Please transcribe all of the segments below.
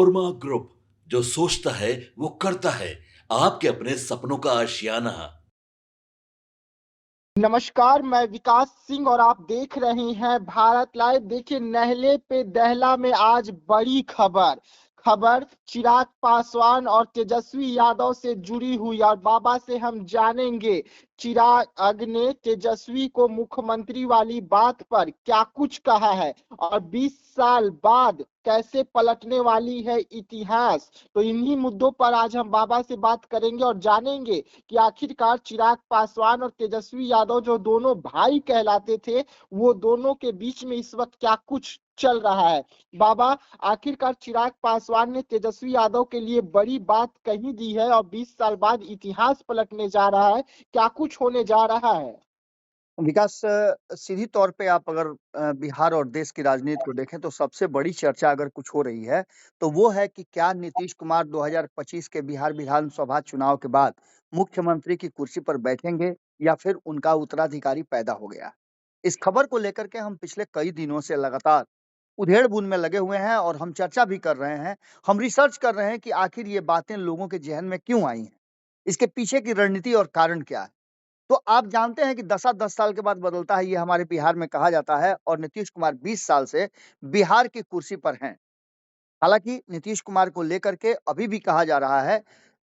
नोरमा group, जो सोचता है वो करता है। आपके अपने सपनों का आशियाना। नमस्कार, मैं विकास सिंह और आप देख रहे हैं भारत लाइव। देखिए, नहले पे दहला में आज बड़ी खबर चिराग पासवान और तेजस्वी यादव से जुड़ी हुई, और बाबा से हम जानेंगे चिराग ने तेजस्वी को मुख्यमंत्री वाली बात पर क्या कुछ कहा है और 20 साल बाद कैसे पलटने वाली है इतिहास। तो इन्हीं मुद्दों पर आज हम बाबा से बात करेंगे और जानेंगे कि आखिरकार चिराग पासवान और तेजस्वी यादव, जो दोनों भाई कहलाते थे, वो दोनों के बीच में इस वक्त क्या कुछ चल रहा है। बाबा, आखिरकार चिराग पासवान ने तेजस्वी यादव के लिए बड़ी बात कही दी है और 20 साल बाद इतिहास पलटने जा रहा है। क्या कुछ होने जा रहा है? विकास, सीधी तौर पे आप अगर बिहार और देश की राजनीति को देखें तो सबसे बड़ी चर्चा अगर कुछ हो रही है तो वो है कि क्या नीतीश कुमार 2025 के बिहार विधानसभा चुनाव के बाद मुख्यमंत्री की कुर्सी पर बैठेंगे या फिर उनका उत्तराधिकारी पैदा हो गया। इस खबर को लेकर के हम पिछले कई दिनों से लगातार उधेड़-बुन में लगे हुए हैं और हम चर्चा भी कर रहे हैं। हम रिसर्च कर रहे हैं कि आखिर ये बातें लोगों के ज़हन में क्यों आई हैं? इसके पीछे की रणनीति और कारण क्या है? तो आप जानते हैं कि दसा 10 साल के बाद बदलता है, ये हमारे बिहार में कहा जाता है और नीतीश कुमार 20 साल से बिहार की कुर्सी पर हैं। हालाँकि नीतीश कुमार को लेकर के अभी भी कहा जा रहा है,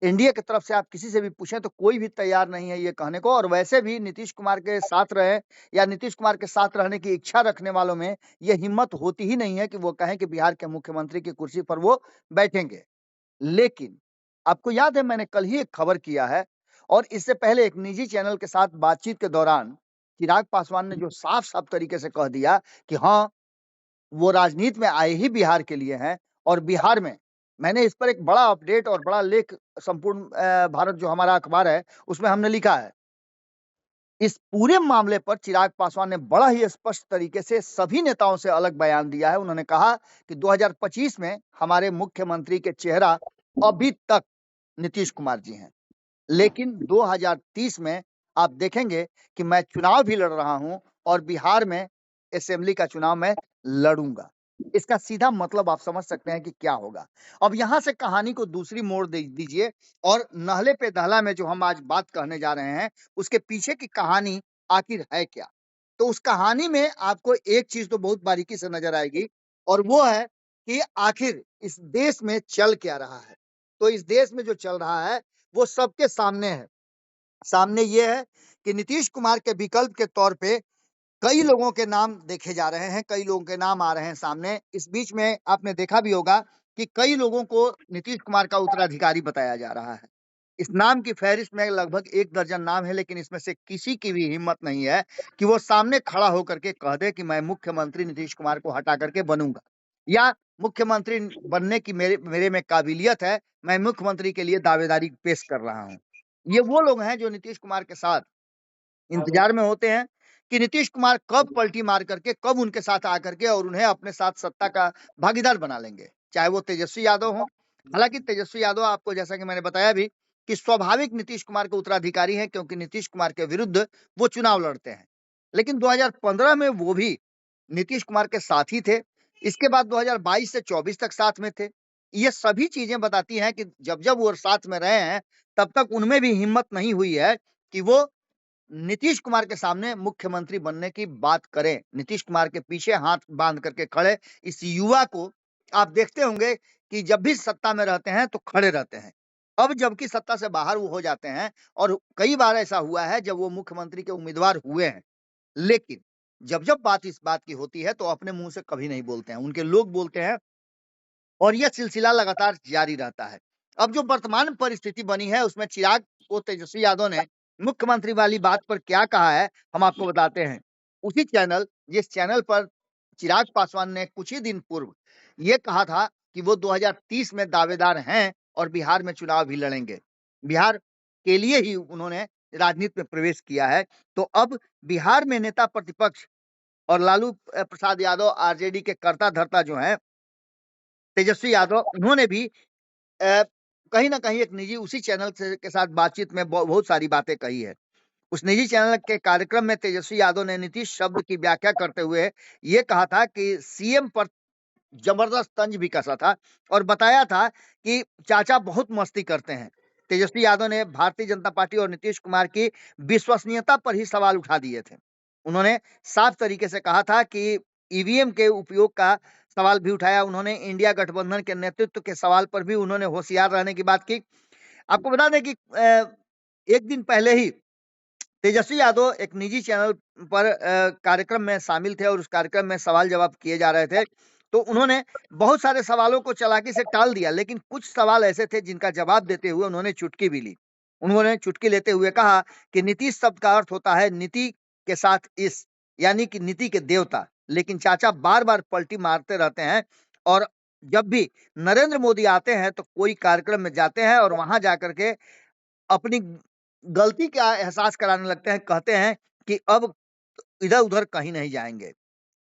एनडीए की तरफ से आप किसी से भी पूछें तो कोई भी तैयार नहीं है ये कहने को, और वैसे भी नीतीश कुमार के साथ रहें या नीतीश कुमार के साथ रहने की इच्छा रखने वालों में ये हिम्मत होती ही नहीं है कि वो कहें कि बिहार के मुख्यमंत्री की कुर्सी पर वो बैठेंगे। लेकिन आपको याद है, मैंने कल ही एक खबर किया है और इससे पहले एक निजी चैनल के साथ बातचीत के दौरान चिराग पासवान ने जो साफ-साफ तरीके से कह दिया कि हाँ, वो राजनीति में आए ही बिहार के लिए हैं और बिहार में मैंने इस पर एक बड़ा अपडेट और बड़ा लेख संपूर्ण भारत जो हमारा अखबार है, उसमें हमने लिखा है। इस पूरे मामले पर चिराग पासवान ने बड़ा ही स्पष्ट तरीके से सभी नेताओं से अलग बयान दिया है। उन्होंने कहा कि 2025 में हमारे मुख्यमंत्री के चेहरा अभी तक नीतीश कुमार जी हैं। लेकिन 2030 में आप देखेंगे कि मैं चुनाव भी लड़ रहा हूं और बिहार में असेंबली का चुनाव मैं लड़ूंगा। इसका सीधा मतलब आप समझ सकते हैं कि क्या होगा। अब यहां से कहानी को दूसरी मोड़ दे दीजिए और नहले पे दहला में जो हम आज बात कहने जा रहे हैं, उसके पीछे की कहानी आखिर है क्या? तो उस कहानी में आपको एक चीज तो बहुत बारीकी से नजर आएगी और वो है कि आखिर इस देश में चल क्या रहा है। तो इस देश में जो चल रहा है वो सबके सामने है। सामने ये है कि नीतीश कुमार के विकल्प के तौर पे कई लोगों के नाम देखे जा रहे हैं, कई लोगों के नाम आ रहे हैं सामने। इस बीच में आपने देखा भी होगा कि कई लोगों को नीतीश कुमार का उत्तराधिकारी बताया जा रहा है। इस नाम की फ़हरिस्त में लगभग 1 दर्जन नाम है, लेकिन इसमें से किसी की भी हिम्मत नहीं है कि वो सामने खड़ा होकर के कह दे कि मैं मुख्यमंत्री नीतीश कुमार को हटा करके बनूँगा या मुख्यमंत्री बनने की मेरे मेरे में काबिलियत है, मैं मुख्यमंत्री के लिए दावेदारी पेश कर रहा हूँ। ये वो लोग हैं जो नीतीश कुमार के साथ इंतजार में होते हैं कि नीतीश कुमार कब पलटी मार करके, कब उनके साथ आकर के और उन्हें अपने साथ सत्ता का भागीदार बना लेंगे, चाहे वो तेजस्वी यादव हों। हालाँकि तेजस्वी यादव आपको जैसा कि मैंने बताया भी कि स्वाभाविक नीतीश कुमार के उत्तराधिकारी हैं क्योंकि नीतीश कुमार के विरुद्ध वो चुनाव लड़ते हैं। लेकिन 2015 में वो भी नीतीश कुमार के साथ ही थे। इसके बाद 2022 से 24 तक साथ में थे। ये सभी चीज़ें बताती हैं कि जब-जब वो साथ में रहे हैं, तब तक उनमें भी हिम्मत नहीं हुई है कि वो नीतीश कुमार के सामने मुख्यमंत्री बनने की बात करें। नीतीश कुमार के पीछे हाथ बांध करके खड़े इस युवा को आप देखते होंगे कि जब भी सत्ता में रहते हैं तो खड़े रहते हैं। अब जबकि सत्ता से बाहर वो हो जाते हैं और कई बार ऐसा हुआ है जब वो मुख्यमंत्री के उम्मीदवार हुए हैं। लेकिन जब-जब बात इस बात की होती है तो अपने मुँह से कभी नहीं बोलते हैं, उनके लोग बोलते हैं और यह सिलसिला लगातार जारी रहता है। अब जो वर्तमान परिस्थिति बनी है उसमें चिराग को तेजस्वी यादव ने मुख्यमंत्री वाली बात पर क्या कहा है, हम आपको बताते हैं। उसी चैनल जिस चैनल पर चिराग पासवान ने कुछ ही दिन पूर्व ये कहा था कि वो 2030 में दावेदार हैं और बिहार में चुनाव भी लड़ेंगे। बिहार के लिए ही उन्होंने राजनीति में प्रवेश किया है। तो अब बिहार में नेता प्रतिपक्ष और लालू प्रसाद यादव आरजेडी के कर्ता-धर्ता जो हैं तेजस्वी यादव, उन्होंने भी अ, कहीं न कहीं एक निजी उसी चैनल से के साथ बातचीत में बहुत सारी बातें कही है। उस निजी चैनल के कार्यक्रम में तेजस्वी यादव ने नीतीश शब्द की व्याख्या करते हुए ये कहा था कि सीएम पद जबरदस्त तंज भी कसा था और बताया था कि चाचा बहुत मस्ती करते हैं। तेजस्वी यादव ने भारतीय जनता पार्टी और नीतीश कुमार की विश्वसनीयता पर ही सवाल उठा दिए थे। उन्होंने साफ तरीके से कहा था कि ईवीएम के उपयोग का सवाल भी उठाया। उन्होंने इंडिया गठबंधन के नेतृत्व के सवाल पर भी उन्होंने होशियार रहने की बात की। आपको बता दें कि एक दिन पहले ही तेजस्वी यादव एक निजी चैनल पर कार्यक्रम में शामिल थे और उस कार्यक्रम में सवाल जवाब किए जा रहे थे। तो उन्होंने बहुत सारे सवालों को चालाकी से टाल दिया, लेकिन कुछ सवाल ऐसे थे जिनका जवाब देते हुए उन्होंने चुटकी भी ली। उन्होंने चुटकी लेते हुए कहा कि नीतीश शब्द का अर्थ होता है नीति के साथ इस, यानी कि नीति के देवता। लेकिन चाचा बार-बार पलटी मारते रहते हैं और जब भी नरेंद्र मोदी आते हैं तो कोई कार्यक्रम में जाते हैं और वहां जाकर के अपनी गलती का एहसास कराने लगते हैं, कहते हैं कि अब इधर-उधर कहीं नहीं जाएँगे।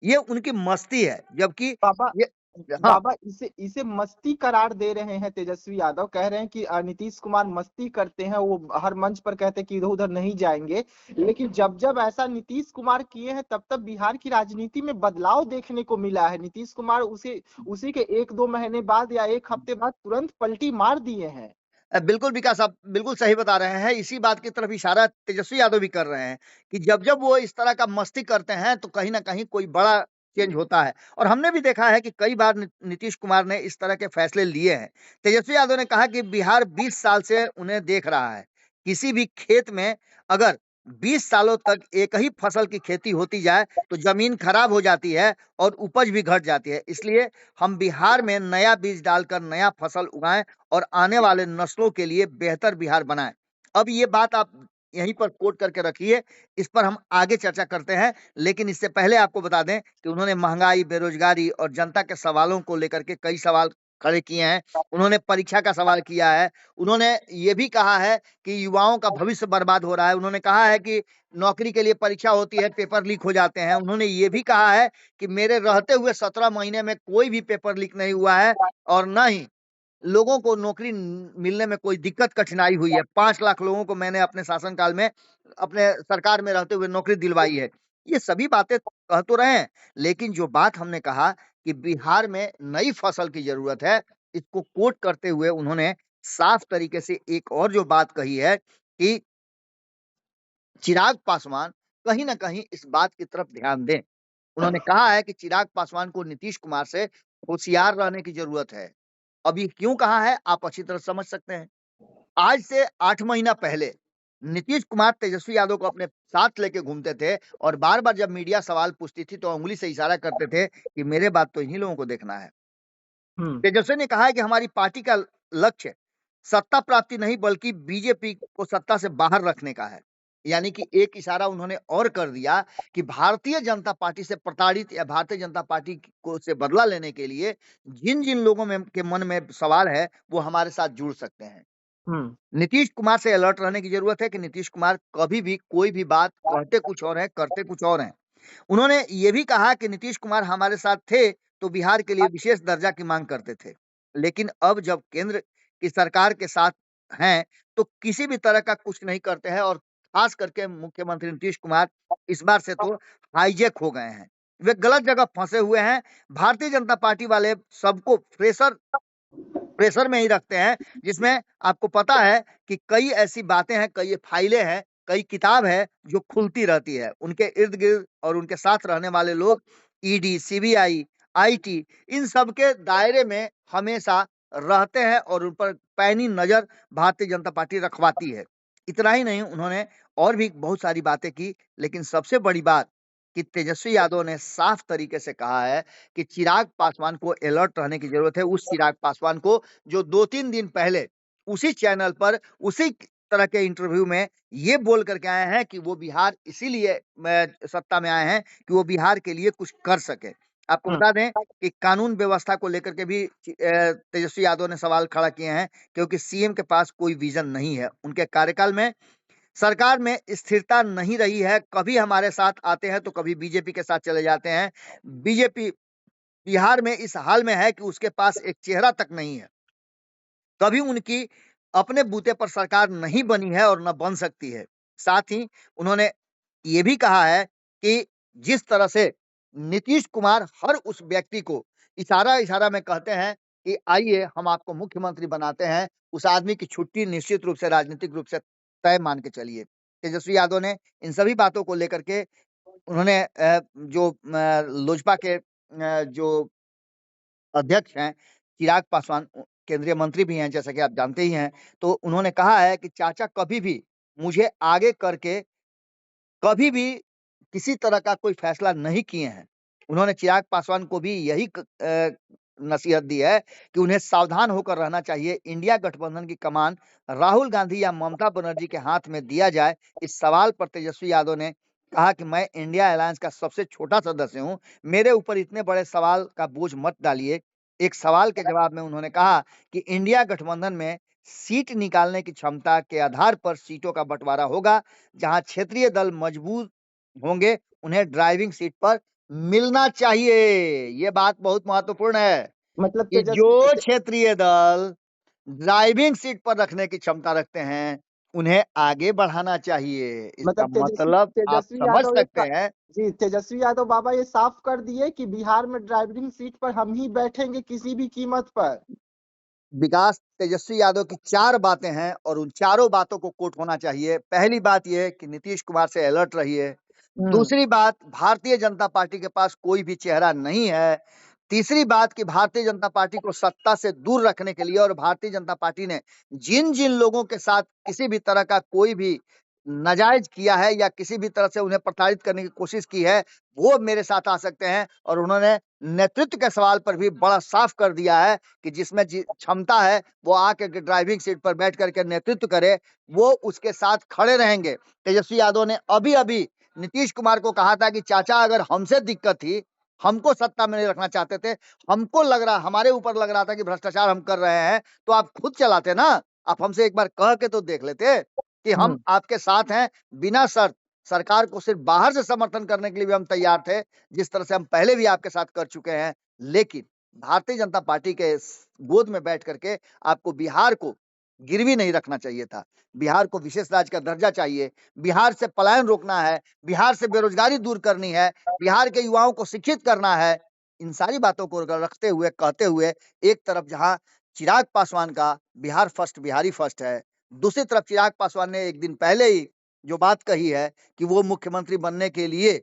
ये उनकी मस्ती है, जबकि बाबा ये हाँ, बाबा इसे इसे मस्ती करार दे रहे हैं तेजस्वी यादव, कह रहे हैं कि नीतीश कुमार मस्ती करते हैं, वो हर मंच पर कहते हैं कि इधर उधर नहीं जाएंगे। लेकिन जब जब ऐसा नीतीश कुमार किए हैं तब तब बिहार की राजनीति में बदलाव देखने को मिला है। नीतीश कुमार उसी के 1-2 महीने बाद या 1 हफ्ते बाद तुरंत पलटी मार दिए हैं। बिल्कुल विकास, आप बिल्कुल सही बता रहे हैं। इसी बात की तरफ इशारा तेजस्वी यादव भी कर रहे हैं कि जब-जब वो इस तरह का मस्ती करते हैं तो कहीं न कहीं कोई बड़ा चेंज होता है और हमने भी देखा है कि कई बार नीतीश कुमार ने इस तरह के फैसले लिए हैं। तेजस्वी यादव ने कहा कि बिहार 20 साल से उन्हें देख रहा है। किसी भी खेत में अगर 20 सालों तक एक ही फसल की खेती होती जाए तो ज़मीन खराब हो जाती है और उपज भी घट जाती है। इसलिए हम बिहार में नया बीज डालकर नया फसल उगाएँ और आने वाले नस्लों के लिए बेहतर बिहार बनाएं। अब ये बात आप यहीं पर कोट करके रखिए, इस पर हम आगे चर्चा करते हैं। लेकिन इससे पहले आपको बता दें कि उन्होंने महंगाई, बेरोजगारी और जनता के सवालों को लेकर के कई सवाल खड़े किए हैं। उन्होंने परीक्षा का सवाल किया है। उन्होंने ये भी कहा है कि युवाओं का भविष्य बर्बाद हो रहा है। उन्होंने कहा है कि नौकरी के लिए परीक्षा होती है, पेपर लीक हो जाते हैं। उन्होंने ये भी कहा है कि मेरे रहते हुए 17 महीने में कोई भी पेपर लीक नहीं हुआ है और न ही लोगों को नौकरी मिलने में कोई दिक्कत कठिनाई हुई है। 5 लाख लोगों को मैंने अपने शासनकाल में अपने सरकार में रहते हुए नौकरी दिलवाई है। ये सभी बातें कह तो रहे हैं, लेकिन जो बात हमने कहा कि बिहार में नई फसल की ज़रूरत है, इसको कोट करते हुए उन्होंने साफ तरीके से एक और जो बात कही है कि चिराग पासवान कहीं न कहीं इस बात की तरफ ध्यान दें। उन्होंने कहा है कि चिराग पासवान को नीतीश कुमार से होशियार रहने की ज़रूरत है। अब ये क्यों कहा है, आप अच्छी तरह समझ सकते हैं। आज से 8 महीना पहले नीतीश कुमार तेजस्वी यादव को अपने साथ लेके घूमते थे और बार-बार जब मीडिया सवाल पूछती थी तो उँगली से इशारा करते थे कि मेरे बाद तो इन्हीं लोगों को देखना है। हम्म। तेजस्वी ने कहा है कि हमारी पार्टी का लक्ष्य सत्ता प्राप्ति नहीं बल्कि बीजेपी को सत्ता से बाहर रखने का है। यानी कि एक इशारा उन्होंने और कर दिया कि भारतीय जनता पार्टी से प्रताड़ित या भारतीय जनता पार्टी को से बदला लेने के लिए जिन-जिन लोगों में के मन में सवाल है, वो हमारे साथ जुड़ सकते हैं। हम्म। नीतीश कुमार से अलर्ट रहने की ज़रूरत है कि नीतीश कुमार कभी भी कोई भी बात कहते कुछ और है, करते कुछ और हैं। उन्होंने ये भी कहा कि नीतीश कुमार हमारे साथ थे, तो बिहार के लिए विशेष दर्जा की माँग करते थे। लेकिन अब जब केंद्र की सरकार के साथ हैं, तो किसी भी तरह का कुछ नहीं करते हैं और ख़ास करके मुख्यमंत्री नीतीश कुमार इस बार से तो हाईजैक हो गए हैं। वे गलत जगह फँसे हुए हैं। भारतीय जनता पार्टी वाले सबको प्रेशर में ही रखते हैं, जिसमें आपको पता है कि कई ऐसी बातें हैं, कई फाइलें हैं, कई किताब है जो खुलती रहती है। उनके इर्द-गिर्द और उनके साथ रहने वाले लोग ईडी, सीबीआई, आईटी इन सब के दायरे में हमेशा रहते हैं और उन पर पैनी नज़र भारतीय जनता पार्टी रखवाती है। इतना ही नहीं, उन्होंने और भी बहुत सारी बातें की, लेकिन सबसे बड़ी बात कि तेजस्वी यादव ने साफ तरीके से कहा है कि चिराग पासवान को अलर्ट रहने की ज़रूरत है। उस चिराग पासवान को जो 2-3 दिन पहले उसी चैनल पर उसी तरह के इंटरव्यू में ये बोल करके आए हैं कि वो बिहार इसीलिए सत्ता में आए हैं कि वो बिहार के लिए कुछ कर सके। आपको हम्म। बता दें कि कानून व्यवस्था को लेकर के भी तेजस्वी यादव ने सवाल खड़ा किए हैं क्योंकि सीएम के पास कोई विज़न नहीं है। उनके कार्यकाल में सरकार में स्थिरता नहीं रही है, कभी हमारे साथ आते हैं तो कभी बीजेपी के साथ चले जाते हैं। बीजेपी बिहार में इस हाल में है कि उसके पास एक चेहरा तक नहीं है। कभी उनकी अपने बूते पर सरकार नहीं बनी है और न बन सकती है। साथ ही उन्होंने ये भी कहा है कि जिस तरह से नीतीश कुमार हर उस व्यक्ति को इशारा इशारा में कहते हैं कि आइए हम आपको मुख्यमंत्री बनाते हैं, उस आदमी की छुट्टी निश्चित रूप से राजनीतिक रूप से तय मान के चलिए। तेजस्वी यादव ने इन सभी बातों को लेकर के उन्होंने जो लोजपा के जो अध्यक्ष हैं चिराग पासवान, केंद्रीय मंत्री भी हैं जैसा कि आप जानते ही हैं, तो उन्होंने कहा है कि चाचा कभी भी मुझे आगे करके कभी भी किसी तरह का कोई फैसला नहीं किए हैं। उन्होंने चिराग पासवान को भी यही नसीहत दी है कि उन्हें सावधान होकर रहना चाहिए। इंडिया गठबंधन की कमान राहुल गांधी या ममता बनर्जी के हाथ में दिया जाए। इस सवाल पर तेजस्वी यादव ने कहा कि मैं इंडिया अलायंस का सबसे छोटा सदस्य हूं, मेरे ऊपर इतने बड़े सवाल का बोझ मत डालिए। एक सवाल के जवाब में उन्होंने कहा कि इंडिया गठबंधन में सीट निकालने की क्षमता के आधार पर सीटों का बंटवारा होगा। जहां क्षेत्रीय दल मजबूत होंगे उन्हें ड्राइविंग सीट पर मिलना चाहिए। ये बात बहुत महत्वपूर्ण है मतलब कि जो क्षेत्रीय दल ड्राइविंग सीट पर रखने की क्षमता रखते हैं उन्हें आगे बढ़ाना चाहिए। इसका मतलब मतलब आप तेजस्वी समझ यादव सकते हैं। जी, तेजस्वी यादव बाबा ये साफ कर दिए कि बिहार में ड्राइविंग सीट पर हम ही बैठेंगे किसी भी कीमत पर। विकास, तेजस्वी यादव की 4 बातें हैं और उन चारों बातों को कोट होना चाहिए। पहली बात ये कि नीतीश कुमार से अलर्ट रहिए। दूसरी बात, भारतीय जनता पार्टी के पास कोई भी चेहरा नहीं है। तीसरी बात कि भारतीय जनता पार्टी को सत्ता से दूर रखने के लिए और भारतीय जनता पार्टी ने जिन-जिन लोगों के साथ किसी भी तरह का कोई भी नाजायज किया है या किसी भी तरह से उन्हें प्रताड़ित करने की कोशिश की है, वो मेरे साथ आ सकते हैं। और उन्होंने नेतृत्व के सवाल पर भी बड़ा साफ कर दिया है कि जिसमें क्षमता है वो आके ड्राइविंग सीट पर बैठ करके नेतृत्व करे, वो उसके साथ खड़े रहेंगे। तेजस्वी यादव ने अभी-अभी नीतीश कुमार को कहा था कि चाचा अगर हमसे दिक्कत थी, हमको सत्ता में नहीं रखना चाहते थे, हमको लग रहा हमारे ऊपर लग रहा था कि भ्रष्टाचार हम कर रहे हैं, तो आप खुद चलाते ना। आप हमसे एक बार कह के तो देख लेते कि हम आपके साथ हैं, बिना शर्त। सरकार को सिर्फ बाहर से समर्थन करने के लिए भी हम तैयार थे, जिस तरह से हम पहले भी आपके साथ कर चुके हैं। लेकिन भारतीय जनता पार्टी के गोद में बैठ करके आपको बिहार को गिरवी नहीं रखना चाहिए था। बिहार को विशेष राज्य का दर्जा चाहिए। बिहार से पलायन रोकना है, बिहार से बेरोजगारी दूर करनी है, बिहार के युवाओं को शिक्षित करना है। इन सारी बातों को रखते हुए, कहते हुए, एक तरफ जहां चिराग पासवान का बिहार फर्स्ट, बिहारी फर्स्ट है, दूसरी तरफ चिराग पासवान ने एक दिन पहले ही जो बात कही है कि वो मुख्यमंत्री बनने के लिए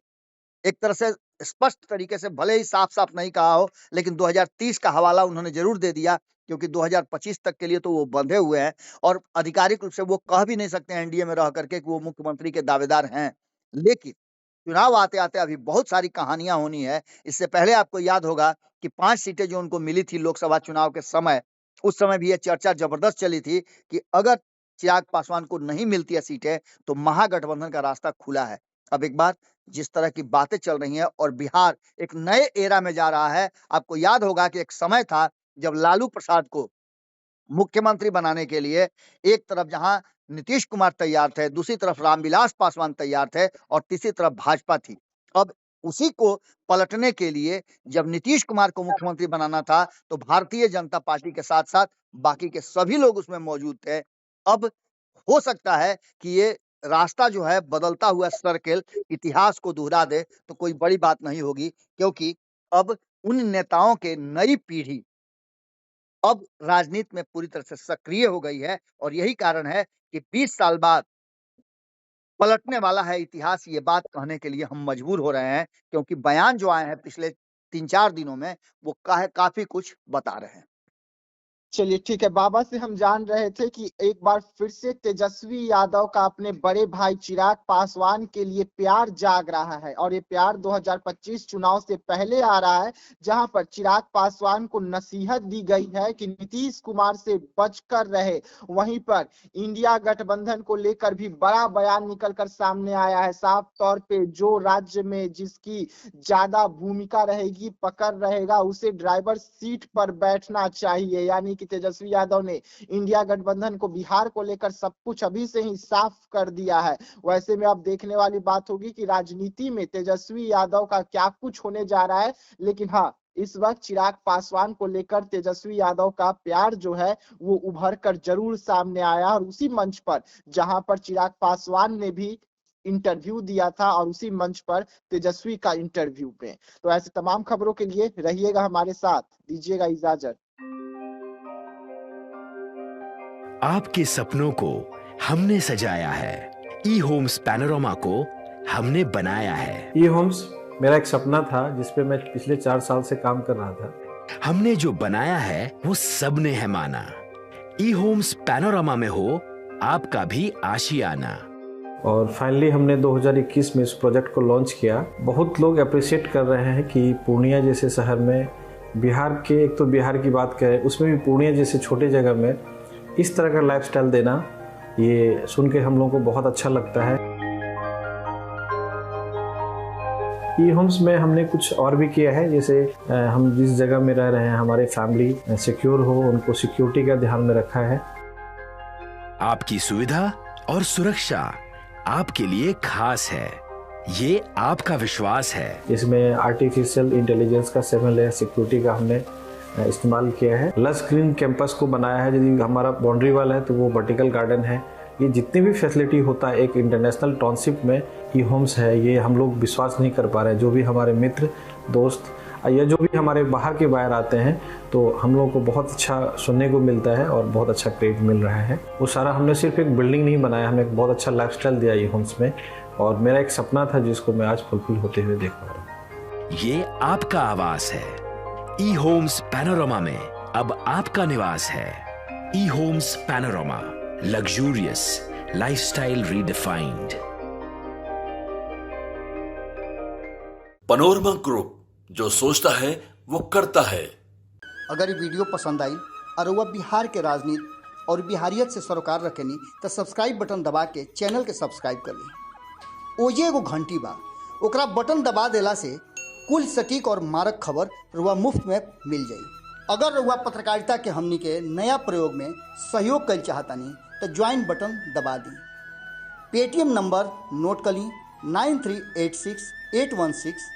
एक तरह से स्पष्ट तरीके से, भले ही साफ-साफ नहीं कहा हो, लेकिन 2030 का हवाला उन्होंने ज़रूर दे दिया, क्योंकि 2025 तक के लिए तो वो बंधे हुए हैं और आधिकारिक रूप से वो कह भी नहीं सकते हैं एनडीए में रह करके कि वो मुख्यमंत्री के दावेदार हैं। लेकिन चुनाव आते-आते अभी बहुत सारी कहानियाँ होनी है। इससे पहले आपको याद होगा कि 5 सीटें जो उनको मिली थी लोकसभा चुनाव के समय, उस समय भी ये चर्चा ज़बरदस्त चली थी कि अगर चिराग पासवान को नहीं मिलती है सीटें, तो महागठबंधन का रास्ता खुला है। अब एक बार जिस तरह की बातें चल रही हैं और बिहार एक नए एरा में जा रहा है। आपको याद होगा कि एक समय था जब लालू प्रसाद को मुख्यमंत्री बनाने के लिए एक तरफ जहां नीतीश कुमार तैयार थे, दूसरी तरफ रामविलास पासवान तैयार थे और तीसरी तरफ भाजपा थी। अब उसी को पलटने के लिए जब नीतीश कुमार को मुख्यमंत्री बनाना था, तो भारतीय जनता पार्टी के साथ-साथ बाकी के सभी लोग उसमें मौजूद थे। अब हो सकता है कि ये रास्ता जो है बदलता हुआ सर्किल इतिहास को दोहरा दे, तो कोई बड़ी बात नहीं होगी, क्योंकि अब उन नेताओं के नई पीढ़ी अब राजनीति में पूरी तरह से सक्रिय हो गई है और यही कारण है कि 20 साल बाद पलटने वाला है इतिहास। ये बात कहने के लिए हम मजबूर हो रहे हैं, क्योंकि बयान जो आए हैं पिछले 3-4 दिनों में वो काफी कुछ बता रहे हैं। चलिए ठीक है, बाबा से हम जान रहे थे कि एक बार फिर से तेजस्वी यादव का अपने बड़े भाई चिराग पासवान के लिए प्यार जाग रहा है और ये प्यार 2025 चुनाव से पहले आ रहा है, जहां पर चिराग पासवान को नसीहत दी गई है कि नीतीश कुमार से बचकर रहे। वहीं पर इंडिया गठबंधन को लेकर भी बड़ा बयान निकलकर सामने आया है। साफ तौर पे जो राज्य में जिसकी ज्यादा भूमिका रहेगी, पकड़ रहेगा, उसे ड्राइवर सीट पर बैठना चाहिए। यानी कि तेजस्वी यादव ने इंडिया गठबंधन को, बिहार को लेकर सब कुछ अभी से ही साफ कर दिया है। वैसे में अब देखने वाली बात होगी कि राजनीति में तेजस्वी यादव का क्या कुछ होने जा रहा है। लेकिन हाँ, इस वक्त चिराग पासवान को लेकर तेजस्वी यादव का प्यार जो है वो उभर कर जरूर सामने आया और उसी मंच पर जहां पर चिराग पासवान ने भी इंटरव्यू दिया था और उसी मंच पर तेजस्वी का इंटरव्यू पे। तो ऐसे तमाम खबरों के लिए रहिएगा हमारे साथ, दीजिएगा इजाजत। आपके सपनों को हमने सजाया है, ई होम्स पैनोरमा को हमने बनाया है। ई होम्स मेरा एक सपना था जिसपे मैं पिछले 4 साल से काम कर रहा था। हमने जो बनाया है वो सबने है माना। ई होम्स पैनोरमा में हो आपका भी आशियाना। और फाइनली हमने 2021 में इस प्रोजेक्ट को लॉन्च किया। बहुत लोग अप्रिशिएट कर रहे हैं कि पूर्णिया जैसे शहर में, बिहार के, एक तो बिहार की बात करें उसमें भी पूर्णिया जैसे छोटे जगह में इस तरह का लाइफस्टाइल देना, ये सुन के हम लोगों को बहुत अच्छा लगता है। ई होम्स में हमने कुछ और भी किया है, जैसे हम जिस जगह में रह रहे हैं हमारी फैमिली सिक्योर हो, उनको सिक्योरिटी का ध्यान में रखा है। आपकी सुविधा और सुरक्षा आपके लिए खास है, ये आपका विश्वास है। इसमें आर्टिफिशियल इंटेलिजेंस का 7 लेयर सिक्योरिटी का हमने इस्तेमाल किया है। लस ग्रीन कैंपस को बनाया है। यदि हमारा बाउंड्री वाल है तो वो वर्टिकल गार्डन है। ये जितनी भी फैसिलिटी होता है एक इंटरनेशनल टाउनशिप में, ई होम्स है, ये हम लोग विश्वास नहीं कर पा रहे हैं। जो भी हमारे मित्र दोस्त या जो भी हमारे बाहर के बाहर आते हैं तो हम लोगों को बहुत अच्छा सुनने को मिलता है और बहुत अच्छा क्रेडिट मिल रहा है। वो सारा हमने सिर्फ एक बिल्डिंग नहीं बनाया, हमें एक बहुत अच्छा लाइफस्टाइल दिया ई होम्स में, और मेरा एक सपना था जिसको मैं आज फुलफिल होते हुए देख पा रहा हूँ। ये आपका आवास है। ई होम्स पैनोरमा में अब आपका निवास है। E homes Panorama, luxurious lifestyle redefined. Panorama group, जो सोचता है वो करता है। अगर ये वीडियो पसंद आई और वह बिहार के राजनीति और बिहारियत से सरोकार रखेनी तो सब्सक्राइब बटन दबा के चैनल के सब्सक्राइब कर ली। ओजे एगो घंटी बा, ओकरा बटन दबा देला से कुल सटीक और मारक खबर रुआ मुफ्त में मिल जाई। अगर रुआ पत्रकारिता के हमनी के नया प्रयोग में सहयोग कर चाहतानी तो ज्वाइन बटन दबा दी। पेटीएम नंबर नोट कर ली 9386 816